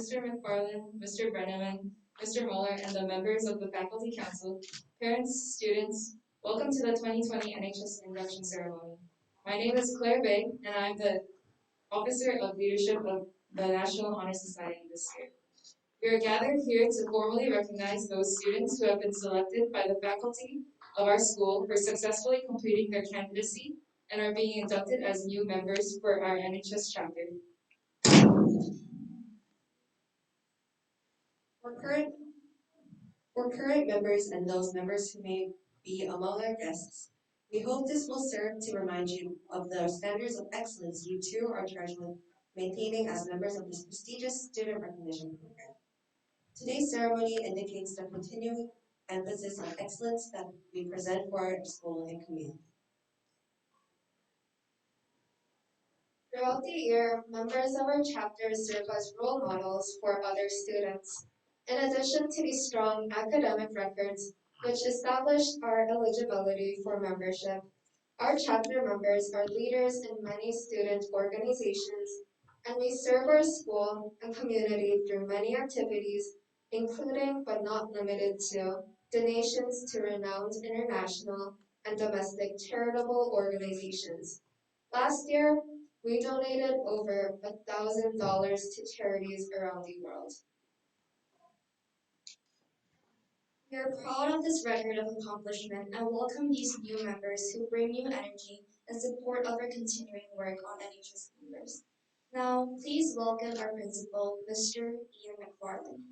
Mr. McFarland, Mr. Brenneman, Mr. Muller, and the members of the Faculty Council, parents, students, welcome to the 2020 NHS Induction Ceremony. My name is Claire Bay, and I'm the Officer of Leadership of the National Honor Society this year. We are gathered here to formally recognize those students who have been selected by the faculty of our school for successfully completing their candidacy and are being inducted as new members for our NHS chapter. For current, for current members and those members who may be among our guests, we hope this will serve to remind you of the standards of excellence you too are charged with maintaining as members of this prestigious student recognition program. Today's ceremony indicates the continuing emphasis on excellence that we present for our school and community. Throughout the year, members of our chapter serve as role models for other students. In addition to these strong academic records, which established our eligibility for membership, our chapter members are leaders in many student organizations, and we serve our school and community through many activities, including but not limited to donations to renowned international and domestic charitable organizations. Last year, we donated over $1,000 to charities around the world. We are proud of this record of accomplishment and welcome these new members who bring new energy and support of our continuing work on NHS members. Now, please welcome our principal, Mr. Ian McFarland.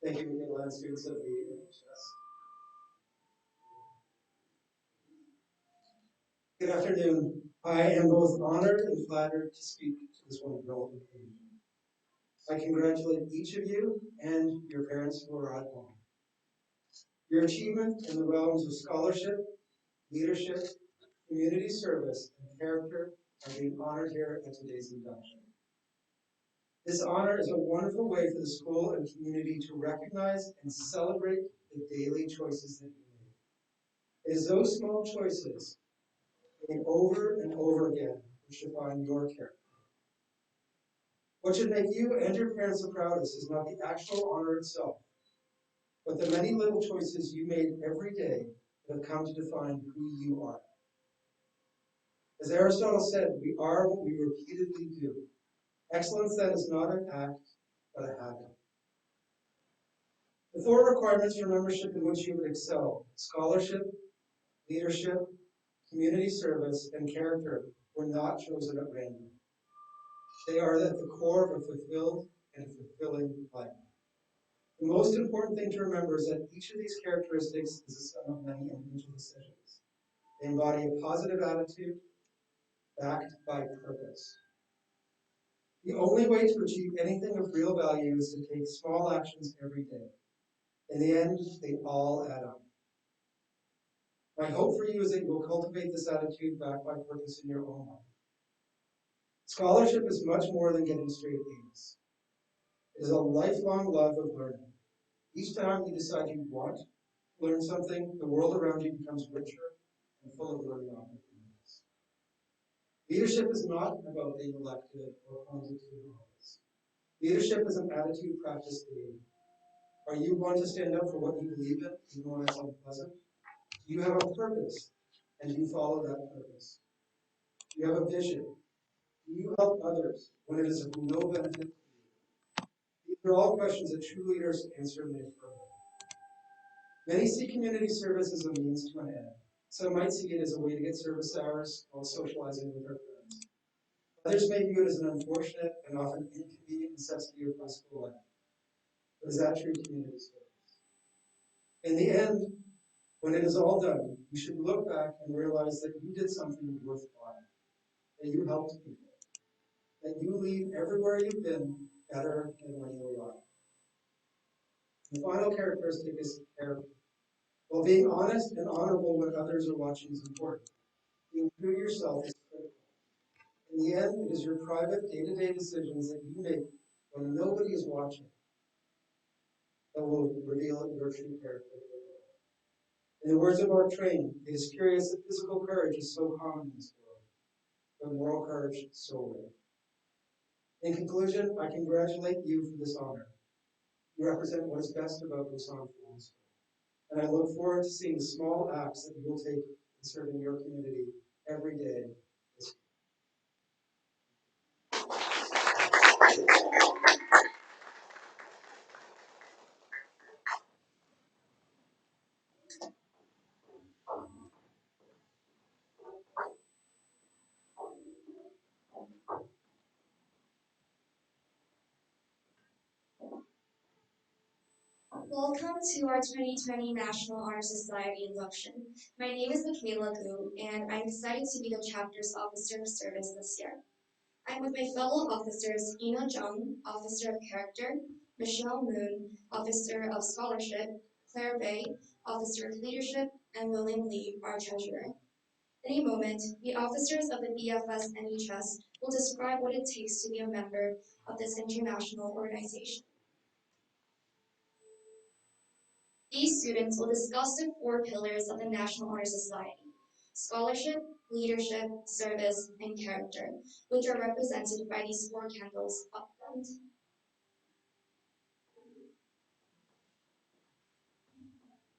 Thank you, Michaela, and students of the NHS. Good afternoon. I am both honored and flattered to speak to this wonderful occasion. I congratulate each of you and your parents who are at home. Your achievement in the realms of scholarship, leadership, community service, and character are being honored here at today's induction. This honor is a wonderful way for the school and community to recognize and celebrate the daily choices that you make. It is those small choices made over and over again which define your character. What should make you and your parents the proudest is not the actual honor itself, but the many little choices you made every day that have come to define who you are. As Aristotle said, we are what we repeatedly do. Excellence then is not an act, but a habit. The four requirements for membership in which you would excel, scholarship, leadership, community service, and character, were not chosen at random. They are at the core of a fulfilled and fulfilling life. The most important thing to remember is that each of these characteristics is a sum of many individual decisions. They embody a positive attitude backed by purpose. The only way to achieve anything of real value is to take small actions every day. In the end, they all add up. My hope for you is that you will cultivate this attitude backed by purpose in your own life. Scholarship is much more than getting straight A's. It is a lifelong love of learning. Each time you decide you want to learn something, the world around you becomes richer and full of learning opportunities. Leadership is not about being elected or appointed to an office. Leadership is an attitude practiced daily. Are you going to stand up for what you believe in, even when it's unpleasant? Do you have a purpose, and do you follow that purpose? Do you have a vision? Do you help others when it is of no benefit to you? These are all questions that true leaders answer in the affirmative. Many see community service as a means to an end. Some might see it as a way to get service hours while socializing with their friends. Others may view it as an unfortunate and often inconvenient necessity of high school life. But is that true community service? In the end, when it is all done, you should look back and realize that you did something worthwhile, that you helped people, that you leave everywhere you've been better than when you arrived. The final characteristic is character. While being honest and honorable when others are watching is important, being true to yourself is critical. In the end, it is your private day-to-day decisions that you make when nobody is watching that will reveal your true character. In the words of Mark Twain, it is curious that physical courage is so common in this world, but moral courage is so rare. In conclusion, I congratulate you for this honor. You represent what is best about Busan School, and I look forward to seeing the small acts that you will take in serving your community every day. Welcome to our 2020 National Honor Society induction. My name is Michaela Gu, and I'm excited to be the chapter's officer of service this year. I'm with my fellow officers Ina Jung, Officer of Character, Michelle Moon, Officer of Scholarship, Claire Bay, Officer of Leadership, and William Lee, our Treasurer. In a moment, the officers of the BFS NHS will describe what it takes to be a member of this international organization. These students will discuss the four pillars of the National Honor Society: scholarship, leadership, service, and character, which are represented by these four candles up front.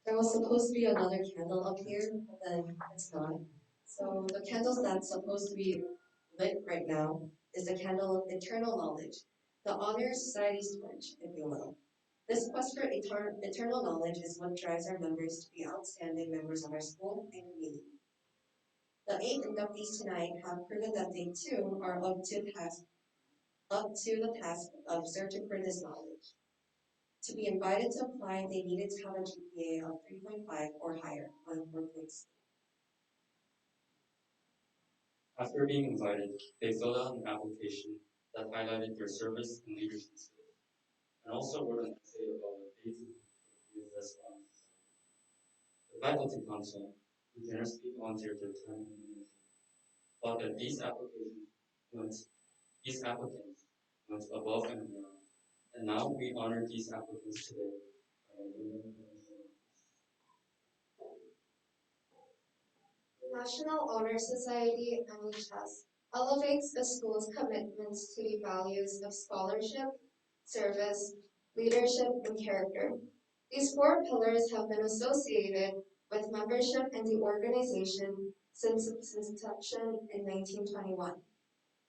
There was supposed to be another candle up here, but then it's not. So the candles that's supposed to be lit right now is the candle of eternal knowledge, the Honor Society's torch, if you will. This quest for eternal knowledge is what drives our members to be outstanding members of our school and community. The 8 inductees tonight have proven that they too are up to the task of searching for this knowledge. To be invited to apply, they needed to have a GPA of 3.5 or higher on 4.6. After being invited, they filled out an application that highlighted their service and leadership skills, and also wrote an essay about what they do for BFS Honor Society. The faculty council, who generously volunteered their time and energy, thought that these applicants went above and beyond, and now we honor these applicants today by giving them The National Honor Society (NHS) elevates a school's commitments to the values of scholarship, service, leadership, and character. These four pillars have been associated with membership in the organization since its inception in 1921.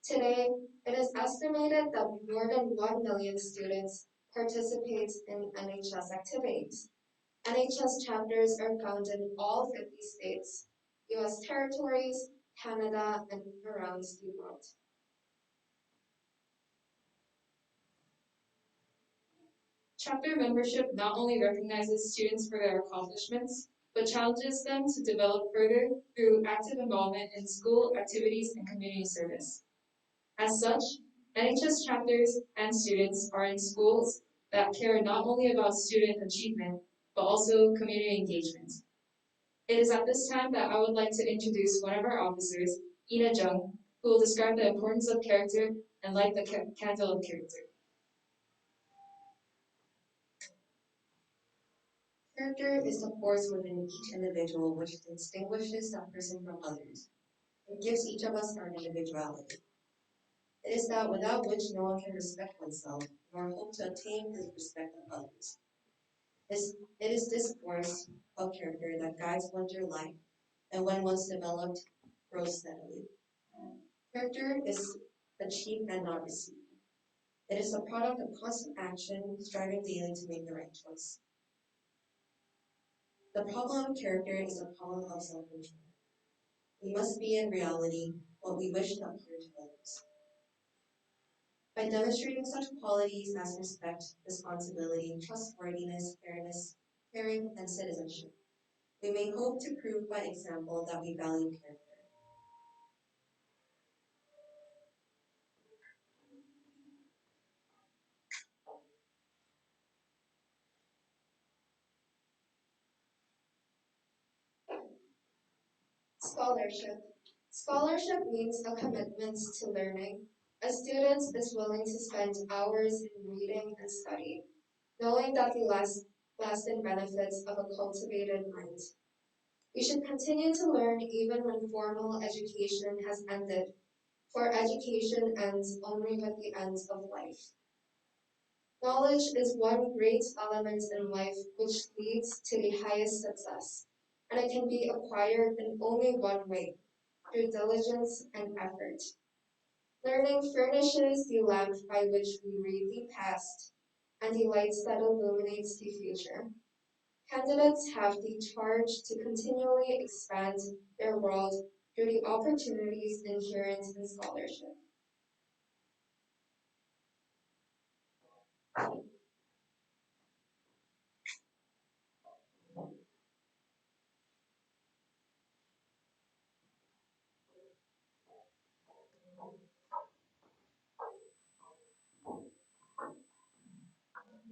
Today, it is estimated that more than 1 million students participate in NHS activities. NHS chapters are found in all 50 states, US territories, Canada, and around the world. Chapter membership not only recognizes students for their accomplishments, but challenges them to develop further through active involvement in school activities and community service. As such, NHS chapters and students are in schools that care not only about student achievement, but also community engagement. It is at this time that I would like to introduce one of our officers, Ina Jung, who will describe the importance of character and light the candle of character. Character is the force within each individual which distinguishes that person from others. It gives each of us our individuality. It is that without which no one can respect oneself, nor hope to attain the respect of others. It is this force of character that guides one through life, and when once developed, grows steadily. Character is achieved and not received. It is the product of constant action, striving daily to make the right choice. The problem of character is a problem of self-control. We must be in reality what we wish to appear to others. By demonstrating such qualities as respect, responsibility, trustworthiness, fairness, caring, and citizenship, we may hope to prove by example that we value character. Scholarship. Scholarship means a commitment to learning. A student is willing to spend hours in reading and study, knowing that the lasting benefits of a cultivated mind. We should continue to learn even when formal education has ended, for education ends only with the end of life. Knowledge is one great element in life which leads to the highest success, and it can be acquired in only one way, through diligence and effort. Learning furnishes the lamp by which we read the past and the light that illuminates the future. Candidates have the charge to continually expand their world through the opportunities inherent in scholarship.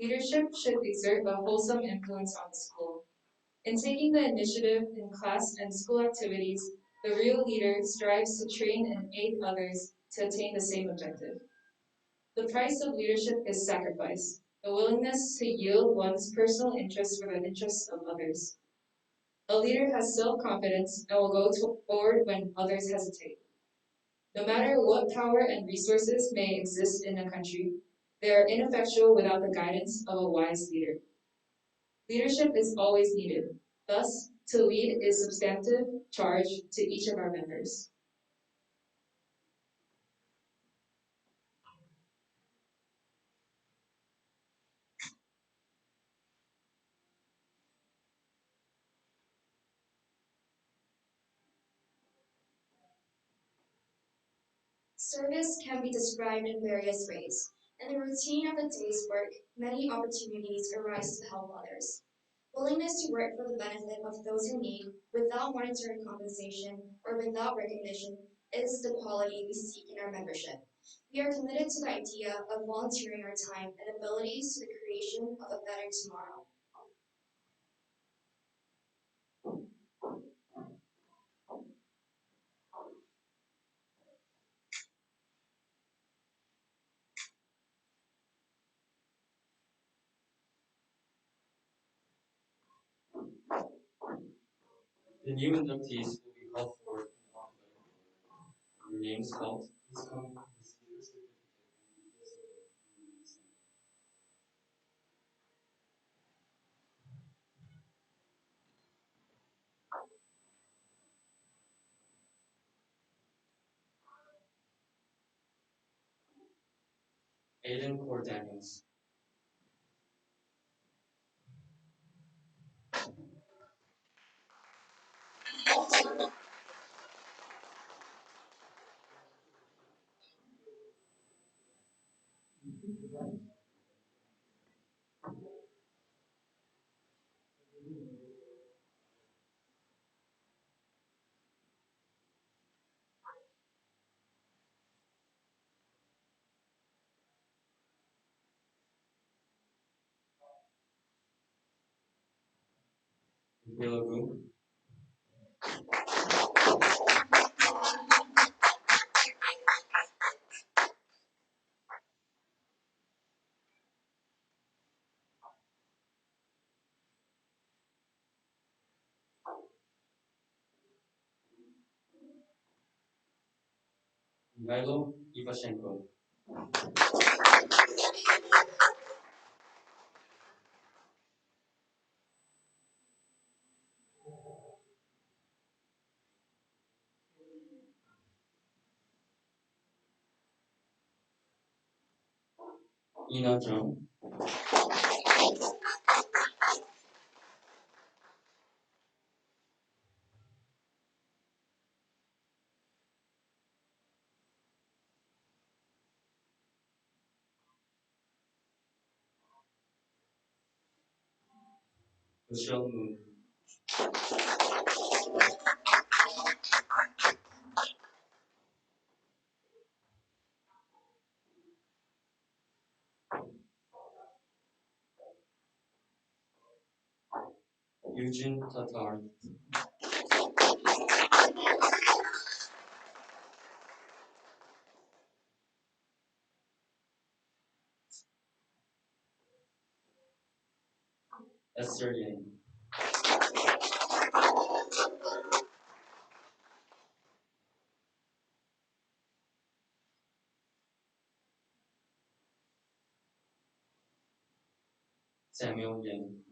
Leadership should exert a wholesome influence on the school. In taking the initiative in class and school activities, the real leader strives to train and aid others to attain the same objective. The price of leadership is sacrifice, the willingness to yield one's personal interests for the interests of others. A leader has self-confidence and will go forward when others hesitate. No matter what power and resources may exist in a country, they are ineffectual without the guidance of a wise leader. Leadership is always needed. Thus, to lead is substantive charge to each of our members. Service can be described in various ways. In the routine of a day's work, many opportunities arise to help others. Willingness to work for the benefit of those in need without monetary compensation or without recognition is the quality we seek in our membership. We are committed to the idea of volunteering our time and abilities to the creation of a better tomorrow. The new inductees will be called forward in alphabetical order. Your name is called. Please come and receive your certificate and be placed in Aiden Core Daniels. Michaela Boone. Milo Ivashenko. Ina Zhang. Michelle Moon. Eugene Tatar. Esther Yang. Samuel Yang.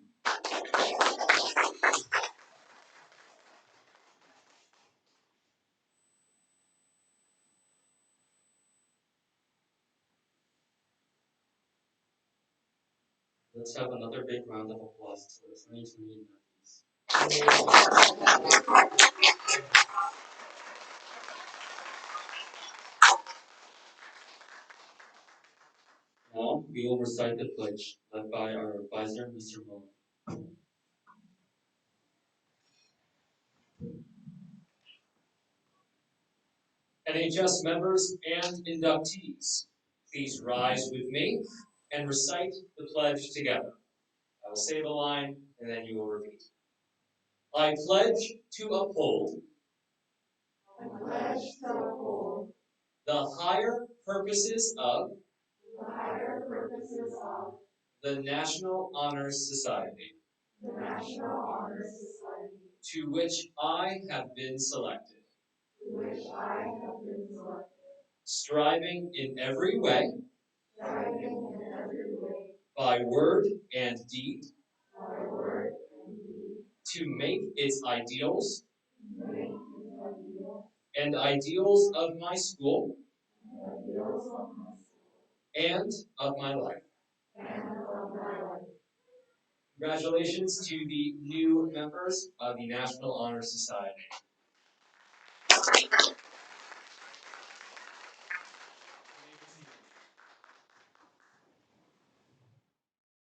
Let's have another big round of applause to the 2020 inductees. Now we will recite the pledge, led by our advisor, Mr. Mo. NHS members and inductees, please rise with me and recite the pledge together. I will say the line and then you will repeat. I pledge to uphold the higher purposes of the National Honors Society, to which I have been selected, striving in every way, by word and deed, to make its ideals and ideals of my school and of my life. Congratulations to the new members of the National Honor Society.